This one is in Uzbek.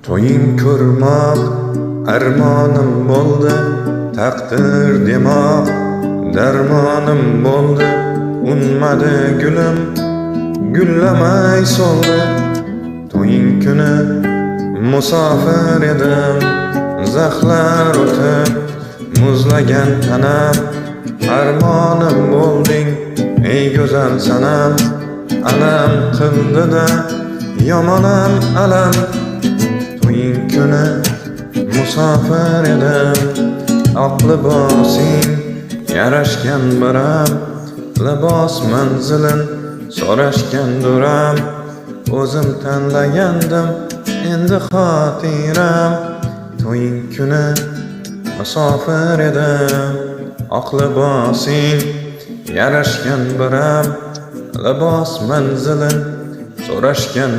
To'ying ko'rmoq armonim bo'ldi, taqdir demoq darmonim bo'ldi. Unmadi gulim, gullamay soldi. To'ying kuni musofir edim, zaxlar o'tib muzlagan tanam. Armonim bo'lding ey go'zal sanam, alam qildi-da yomonam alam. To'ying kuni musofir edim, oq libosing yarashgan biram, libos manzilin so'rashgan duram. O'zim tanlagandim endi xotiram. To'ying kuni musofir edim, oq libosing yarashgan biram, libos manzilin so'rashgan